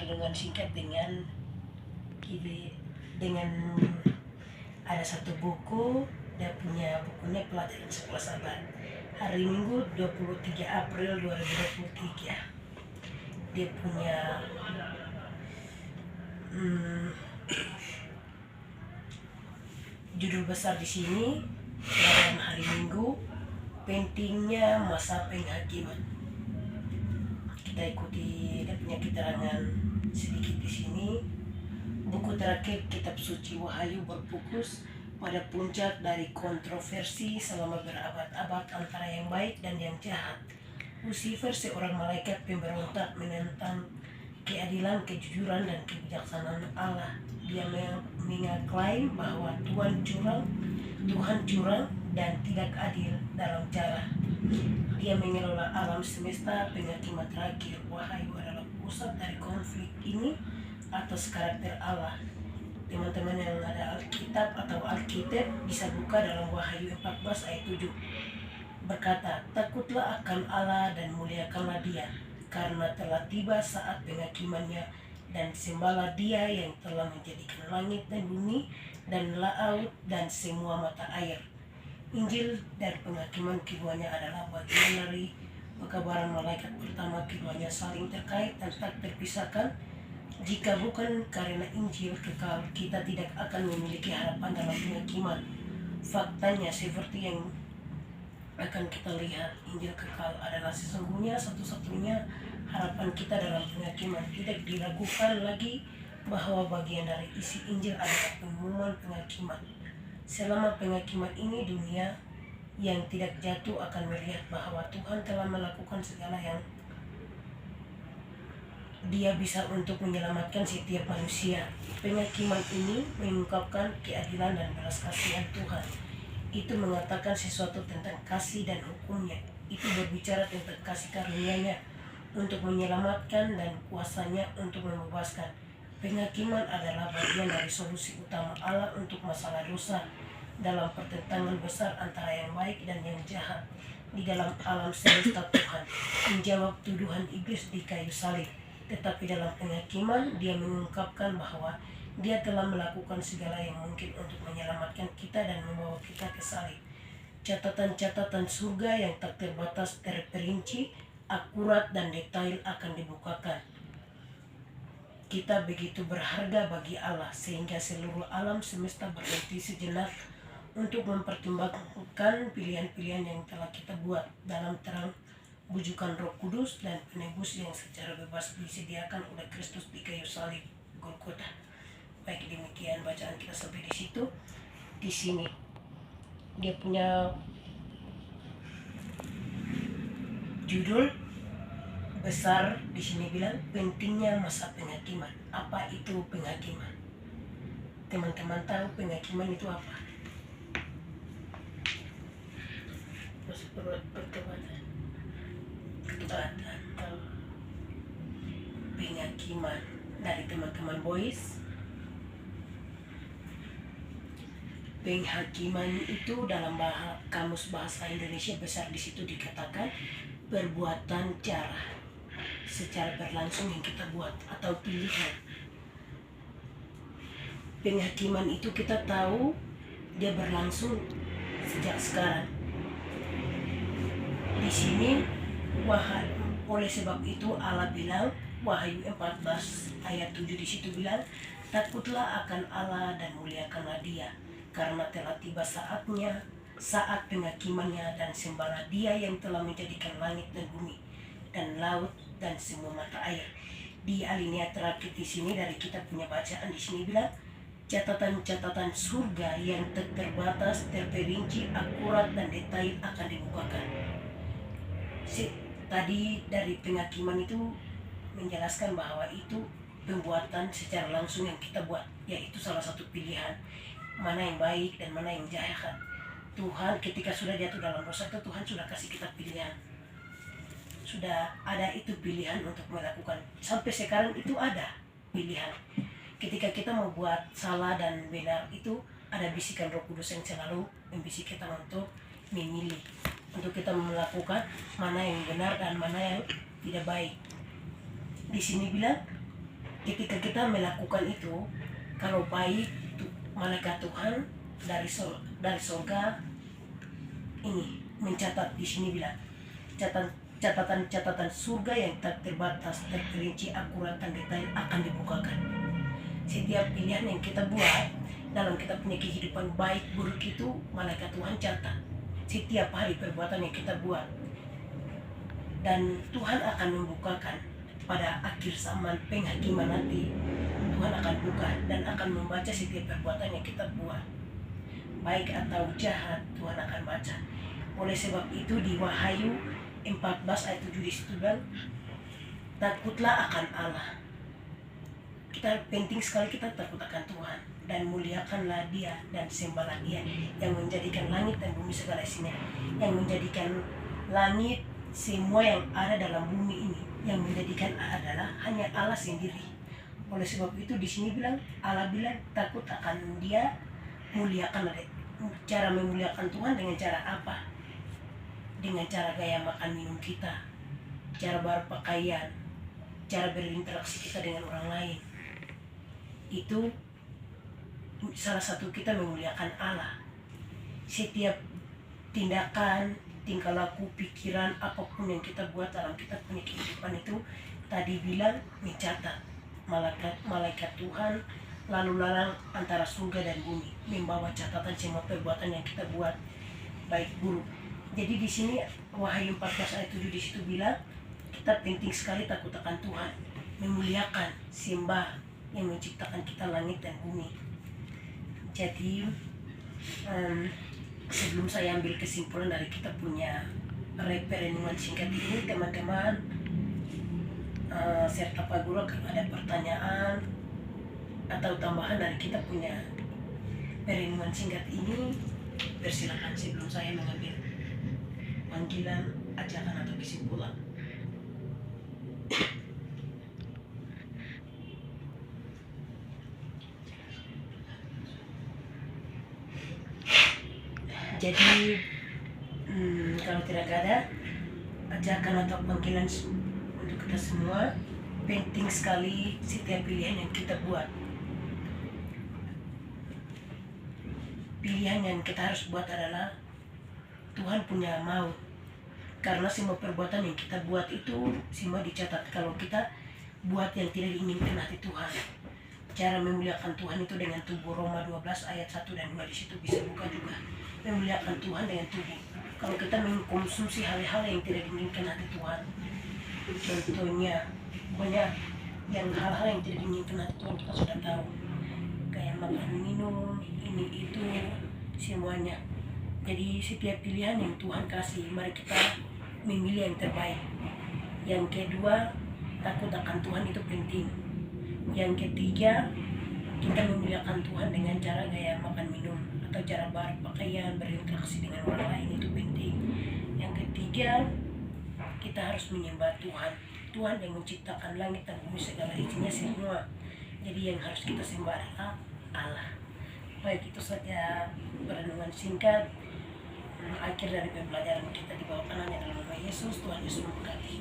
renungan singkat dengan dengan ada satu buku, dia punya bukunya Pelajaran Sekolah Sahabat. Hari Minggu 23 April 2023. Dia punya judul besar di sini dalam hari Minggu, pentingnya masa penghakiman. Kita ikuti dia punya keterangan sedikit di sini. Buku terakhir Kitab Suci Wahyu berfokus pada puncak dari kontroversi selama berabad-abad antara yang baik dan yang jahat. Lucifer, seorang malaikat pemberontak, menentang keadilan, kejujuran, dan kebijaksanaan Allah. Dia mengaklaim bahwa Tuhan curang dan tidak adil dalam cara dia mengelola alam semesta. Penghakiman terakhir Wahyu adalah pusat dari konflik ini atas karakter Allah. Teman-teman yang ada Alkitab atau Alkitab bisa buka dalam Wahyu 14 ayat 7. Berkata, takutlah akan Allah dan muliakanlah Dia, karena telah tiba saat penghakimannya, dan sembahlah Dia yang telah menjadikan langit dan bumi dan laut dan semua mata air. Injil dan penghakiman keduanya adalah bagian dari pekabaran malaikat pertama. Keduanya saling terkait dan tak terpisahkan. Jika bukan karena Injil kekal, kita tidak akan memiliki harapan dalam penghakiman. Faktanya seperti yang akan kita lihat, Injil kekal adalah sesungguhnya satu-satunya harapan kita dalam penghakiman. Tidak diragukan lagi bahwa bagian dari isi Injil adalah pengumuman penghakiman. Selama penghakiman ini, dunia yang tidak jatuh akan melihat bahwa Tuhan telah melakukan segala yang Dia bisa untuk menyelamatkan setiap manusia. Penghakiman ini mengungkapkan keadilan dan belas kasihan Tuhan. Itu mengatakan sesuatu tentang kasih dan hukumnya. Itu berbicara tentang kasih karunia-Nya untuk menyelamatkan dan kuasanya untuk membebaskan. Penghakiman adalah bagian dari solusi utama Allah untuk masalah dosa dalam pertentangan besar antara yang baik dan yang jahat di dalam alam semesta. Tuhan menjawab tuduhan iblis di kayu salib. Tetapi dalam penghakiman, Dia mengungkapkan bahwa Dia telah melakukan segala yang mungkin untuk menyelamatkan kita dan membawa kita ke salib. Catatan-catatan surga yang tak terbatas, terperinci, akurat, dan detail akan dibukakan. Kita begitu berharga bagi Allah sehingga seluruh alam semesta berhenti sejenak untuk mempertimbangkan pilihan-pilihan yang telah kita buat dalam terang bujukan Roh Kudus dan penebus yang secara bebas disediakan oleh Kristus di kayu salib Golgota. Baik, demikian bacaan kita sampai di situ. Di sini dia punya judul besar di sini bilang pentingnya masa penghakiman. Apa itu penghakiman? Teman-teman tahu penghakiman itu apa? Perdebatan penghakiman dari teman-teman boys. Penghakiman itu dalam kamus bahasa Indonesia besar di situ dikatakan perbuatan cara secara berlangsung yang kita buat atau pilihan. Penghakiman itu kita tahu dia berlangsung sejak sekarang. Di sini oleh sebab itu Allah bilang, Wahyu 14 ayat 7 di situ bilang, takutlah akan Allah dan muliakanlah Dia, karena telah tiba saatnya, saat penghakimannya, dan sembahlah Dia yang telah menjadikan langit dan bumi dan laut dan semua mata air. Di alinea terakhir di sini dari kita punya bacaan di sini bilang, catatan-catatan surga yang terbatas, terperinci, akurat, dan detail akan dibukakan. Tadi dari penghakiman itu menjelaskan bahwa itu pembuatan secara langsung yang kita buat, yaitu salah satu pilihan mana yang baik dan mana yang jahat. Tuhan ketika sudah jatuh dalam dosa itu, Tuhan sudah kasih kita pilihan, sudah ada itu pilihan untuk melakukan. Sampai sekarang itu ada pilihan. Ketika kita mau buat salah dan benar, itu ada bisikan Roh Kudus yang selalu membisik kita untuk memilih, untuk kita melakukan mana yang benar dan mana yang tidak baik. Di sini bilang ketika kita melakukan itu, kalau baik, malaikat Tuhan dari surga ini mencatat di sini bilang catatan surga yang tak terbatas, terperinci, akurat dan detail akan dibukakan. Setiap pilihan yang kita buat dalam kita punya kehidupan baik buruk itu malaikat Tuhan catat setiap hari perbuatan yang kita buat, dan Tuhan akan membukakan pada akhir zaman penghakiman nanti. Tuhan akan buka dan akan membaca setiap perbuatan yang kita buat, baik atau jahat. Tuhan akan baca. Oleh sebab itu di Wahyu 14 ayat 7 di situ bilang, takutlah akan Allah. Kita penting sekali kita takut akan Tuhan dan muliakanlah Dia dan sembahlah Dia yang menjadikan langit dan bumi segala isinya, yang menjadikan langit semua yang ada dalam bumi ini, yang menjadikan adalah hanya Allah sendiri. Oleh sebab itu di sini bilang, Allah bilang takut akan Dia, muliakanlah Dia. Cara memuliakan Tuhan dengan cara apa? Dengan cara gaya makan minum kita, cara berpakaian, cara berinteraksi kita dengan orang lain. Itu salah satu kita memuliakan Allah. Setiap tindakan, tingkah laku, pikiran, apapun yang kita buat dalam kita punya kehidupan itu tadi bilang mencatat malaikat Tuhan lalu lalang antara surga dan bumi, membawa catatan semua perbuatan yang kita buat baik buruk. Jadi di sini Wahyu 14 ayat 7 di situ bilang kita penting sekali takut akan Tuhan, memuliakan, sembah yang menciptakan kita langit dan bumi. Jadi sebelum saya ambil kesimpulan dari kita punya renungan singkat ini, teman-teman serta Pak Guru, kalau ada pertanyaan atau tambahan dari kita punya renungan singkat ini, persilakan sebelum saya mengambil panggilan, ajakan atau kesimpulan. Jadi kalau tidak ada ajakan atau panggilan untuk kita semua, penting sekali setiap pilihan yang kita buat. Pilihan yang kita harus buat adalah Tuhan punya mau. Karena semua perbuatan yang kita buat itu semua dicatat. Kalau kita buat yang tidak diinginkan hati Tuhan, cara memuliakan Tuhan itu dengan tubuh. Roma 12 ayat 1 dan 2 di situ bisa buka juga. Memuliakan Tuhan dengan tubuh. Kalau kita mengkonsumsi hal-hal yang tidak diinginkan hati Tuhan, contohnya banyak yang hal-hal yang tidak diinginkan hati Tuhan kita sudah tahu, kayak makan minum, ini itu semuanya. Jadi setiap pilihan yang Tuhan kasih, mari kita memilih yang terbaik. Yang kedua, takut akan Tuhan itu penting. Yang ketiga, kita memuliakan Tuhan dengan cara gaya makan minum atau cara berpakaian, berinteraksi dengan orang lain itu penting. Yang ketiga, kita harus menyembah Tuhan. Tuhan yang menciptakan langit dan bumi segala isinya semua. Jadi yang harus kita sembah adalah Allah. Baik, itu saja perenungan singkat akhir dari pembelajaran kita di bawah kanannya dalam nama Yesus. Tuhan Yesus memberkati.